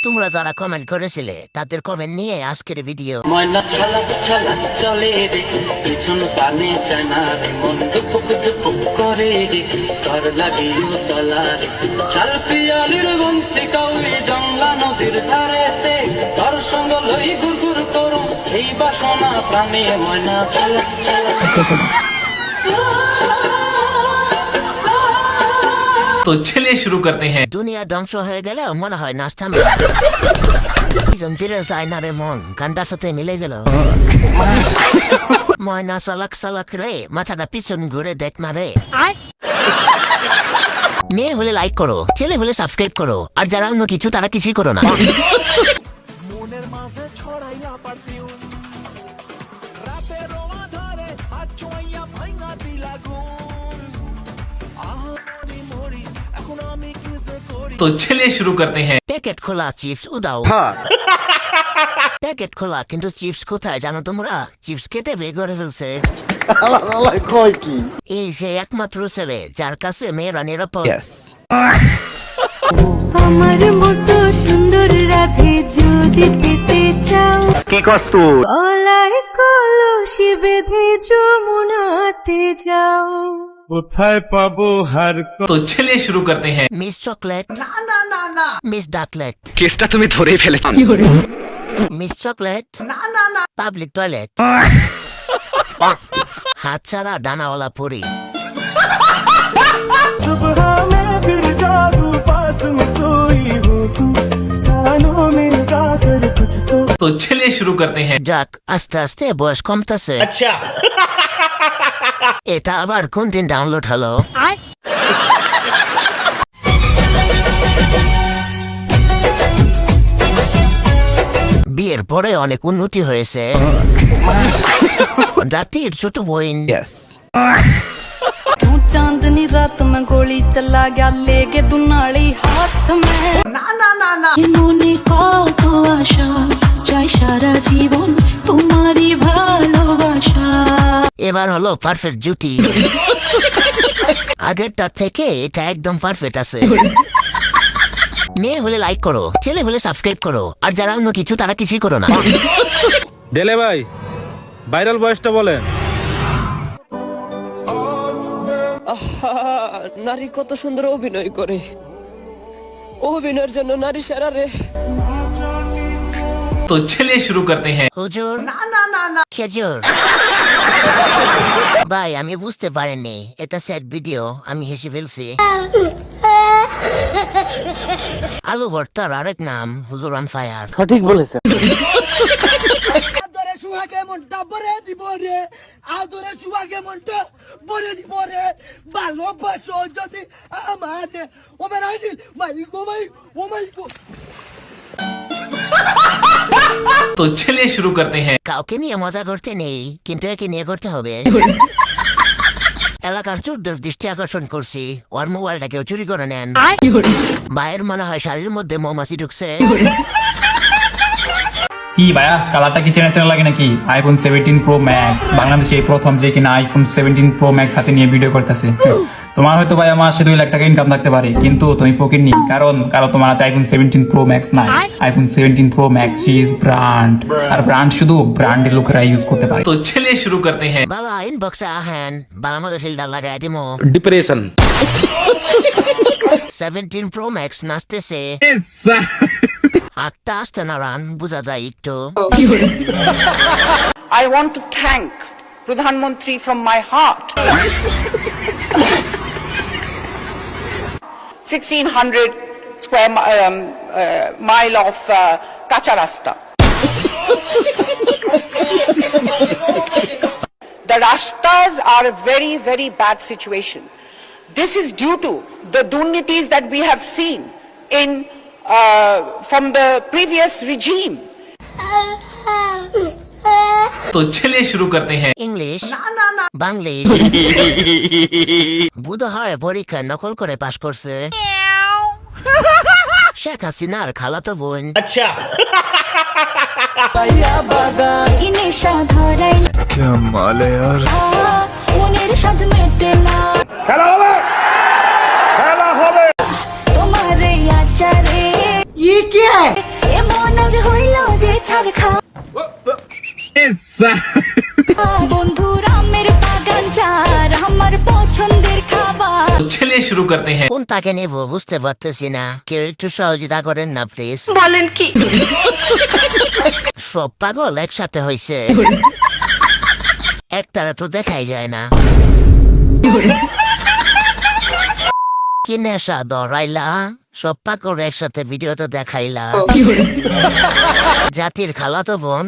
তোমরা যারা কমেন্ট করেছিলে তাদের কমেন্ট নিয়ে আজকের ভিডিও। ময়না ছালাক ছালাক চলে রে, পিছন পানে চায় না রে, মন দুপুক দুপুক করে রে, ঘর লাগিও তলা রে। চাল পিয়ালির বন্তি কাউরি জংলা নদীর ধারেতে, তোর সঙ্গ লই ঘুর ঘুর করো, এই বাসনা প্রাণে ময়না ছালাক ছালাক। तो चलिए शुरू करते हैं। দুনিয়া ধ্বংস হয়ে গেলে মনে হয় নাচ থামবে। ফিরে যায় না রে মন, গানটার সাথে মিলে গেল। ময়না সালাক সালাক রে, মাথাটা পিছন ঘুরে দেখ না রে। মেয়ে হলে লাইক করো, ছেলে হলে সাবস্ক্রাইব করো, আর যারা অন্য কিছু তারা কিছুই করো না। মনের মাঝে ছড়াইলা পারফিউম, রাতের আধারে আচোয়া ভাঙা দিলা গুণ। আহারি মরি এখন আমি কিসে করি। तो चलिए शुरू करते हैं। প্যাকেট খোলা চিপস উদাও। প্যাকেট খোলা কিন্তু চিপস কোথায় জানো তোমরা? চিপস কেটে বের করে ফেলছে। এই সে একমাত্র ছেলে যার কাছে মেয়েরা নিরাপদ। আমার মতো সুন্দর রাধে যদি পেতে চাও, কি কষ্ট গলায় কলসি বেঁধে যমুনাতে যাও। কোথায় পাবো হার तो चलिए शुरू करते हैं। মিস চকলেট, মিস ডাকলেট, কেসটা তুমি ধরেই ফেলেছো। মিস চকলেট, পাবলিক টয়লেট, হাত ছাড়া ডানাওয়ালা পরি। सुबह में फिर जादू पास में सोई हूँ तू, कानों में गा कर कुछ तो। चलिए शुरू करते हैं। যাক আস্তে আস্তে বয়স কমতেছে। এটা আবার কোন দিন ডাউনলোড হলো? বিয়ের পরে অনেক উন্নতি হয়েছে। জাতির ছোট বোন। तू चांदनी रात में गोली चला गया लेके दुनाली हाथ में। ये মনে কত আশা চাই সারা জীবন তোমারই ভালোবাসা। এবার হলো পারফেক্ট জুটি। আগেরটা থেকে এটা একদম পারফেক্ট আছে। মেয়ে হলে লাইক করো, ছেলে হলে সাবস্ক্রাইব করো, আর যারা অন্য কিছু তারা কিছুই করো না। দেলে ভাই ভাইরাল বয়সটা বলেন। নারী কত সুন্দর অভিনয় করে, অভিনয়ের জন্য নারী সেরা রে। तो चलिए शुरू करते हैं। হুজুর খেজুর। ভাই আমি বুঝতে পারিনি, এটা স্যাড ভিডিও, আমি হেসে ফেলছি। আলু ভর্তার আরেক নাম হুজুর অন ফায়ার। সঠিক বলেছে। আদরে সুহাগে মনটা ভরে দিব রে, আদরে সুহাগে মনটা ভরে দিব রে, ভালোবাসো যদি আমারে। ও বেরাইল মাইকো মাই, ও মাইকো। तो चलिए शुरू करते हैं। কাউকে নিয়ে মজা করতে নেই, কিন্তু একে নিয়ে করতে হবে। এলাকার চোরদের দৃষ্টি আকর্ষণ করছি, ওর মোবাইলটা কেউ চুরি করে নেন। ভাইয়ের মনে হয় শাড়ির মধ্যে মৌমাছি ঢুকছে। কি ভাইয়া কালারটা কি চেনা চেনা লাগে নাকি? আইফোন 17 প্রো ম্যাক্স, বাংলাদেশে এই প্রথম যে কিনা আইফোন 17 প্রো ম্যাক্স হাতে নিয়ে ভিডিও করতেছে। তোমার হয়তো ভাই আমার 2 লাখ টাকা ইনকাম থাকতে পারে, কিন্তু তুমি ফকিরনি, কারণ তোমার হাতে আইফোন 17 প্রো ম্যাক্স নাই। IPhone 17 pro max is brand, আর ব্র্যান্ড শুধু ব্র্যান্ডের লোকেরা ইউজ করতে পারে। तो चलिए शुरू करते हैं। বাবা ইনবক্সে আহেন, বাবা মধ্যে ফিল্টার লাগাই দিমো। ডিপ্রেশন 17 প্রো ম্যাক্স নাচতেছে। আটটা আসতে না রান বোঝা যায় একটু। I want to thank Pradhan Mantri from my heart. 1600 square mile of kacha rasta. The rastas are a very, very bad situation. This is due to the durnitis that we have seen in from the previous regime. तो चलिए शुरू करते हैं। English Banglish বুধ হয় পরীক্ষায় নকল করে পাশ করছে। শেখ হাসিনার খালাতো বোন। কি নেশা ধরাই মনের স্বাদ মেটে না। খেলা হবে তোমার এই আচারে ये क्या है? ছাড় খা বন্ধুরা আমের বাগান চার আমার পছন্দের খাবার तो चलिए शुरू करते हैं। কোন তাকে নেবো বুঝতে পারতেছি না, কেউ একটু সহযোগিতা করেন না প্লিজ। বলেন কি সব পাগল একসাথে হয়েছে, একটারা তো দেখাই যায় না। কি নেশা ধরাইলা, সব পাগল একসাথে ভিডিও তো দেখাইলা। জাতির খালাতো বোন,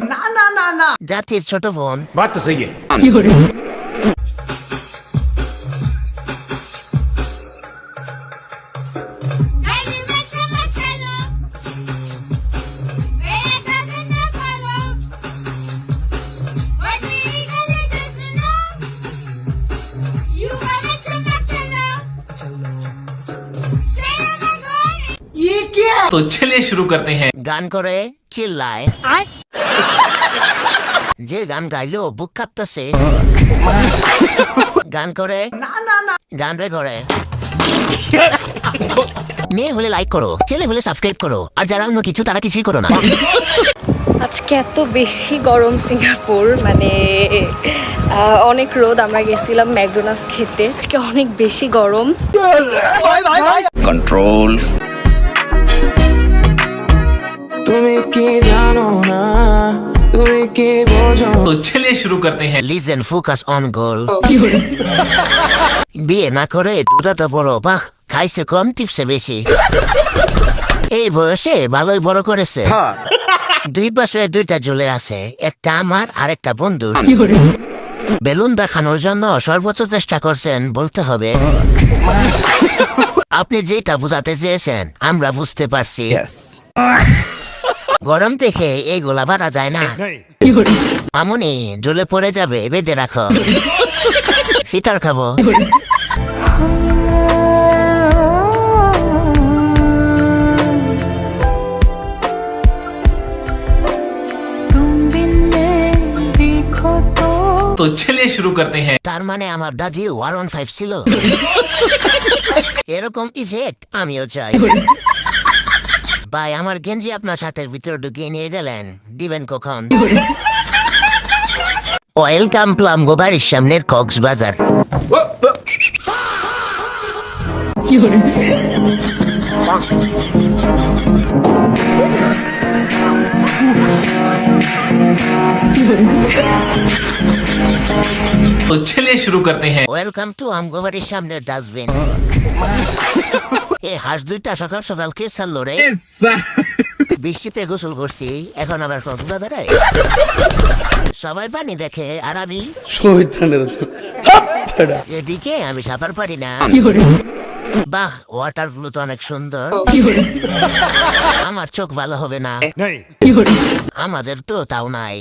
জাতির ছোট বোন। बात तो सही है। तो चलिए शुरू करते हैं। গান করে চিল্লায়, যে গান গাইলো বুক কাঁপতেছে। গান করে গান রে করে। মেয়ে হলে লাইক করো, ছেলে হলে সাবস্ক্রাইব করো, আর যারা অন্য কিছু তারা কিছুই করো না। আজকে এত বেশি গরম সিঙ্গাপুর, মানে অনেক রোদ। আমরা গেছিলাম ম্যাকডোনাল্ডস খেতে, আজকে অনেক বেশি গরম। कंट्रोल। তুমি কি জানো না, তুমি কি বোঝো? तो चलिए शुरू करते हैं। লিজেন ফোকাস অন গোল। বিয়ে না করে দুটা তো বড়, বাহ খাইছে কম টিপসে বেশি। এই বয়সে ভালোই বড় করেছে। 2 বছরে 2টা ঝুলে আছে, একটা আমার আর একটা বন্ধু। বেলুন দেখানোর জন্য সর্বোচ্চ চেষ্টা করছেন বলতে হবে। আপনি যেটা বুঝাতে চেয়েছেন আমরা বুঝতে পারছি। গরম থেকে এইগুলা বাড়া যায় না। মামুনি ঝুলে পড়ে যাবে, বেঁধে রাখো। ফিতার খাবো। तो चलिए शुरू करते हैं। তার মানে আমার দাদি 115 ছিল। এরকম ইফেক্ট আমিও চাই। ভাই আমার গেঞ্জি আপনার শার্টের ভিতরে ঢুকিয়ে নিয়ে গেলেন, দিবেন কখন? ওয়েলকাম প্লাম গোবাড়ির সামনের কক্সবাজার। तो चलिए शुरू करते हैं। ওয়েলকাম টু আমগোবাড়ির সামনের ডাস্টবিন। এ হাঁস দুইটা সকাল সকাল কে ছাড়লো রে? বৃষ্টিতে গোসল করছি, এখন আবার কক্সবাজারে সবাই পানি দেখে আর আমি এদিকে আমি সাঁতার পারি না। বাহ ওয়াটার গুলো তো অনেক সুন্দর। আমার চোখ ভালো হবে না, আমাদের তো তাও নাই।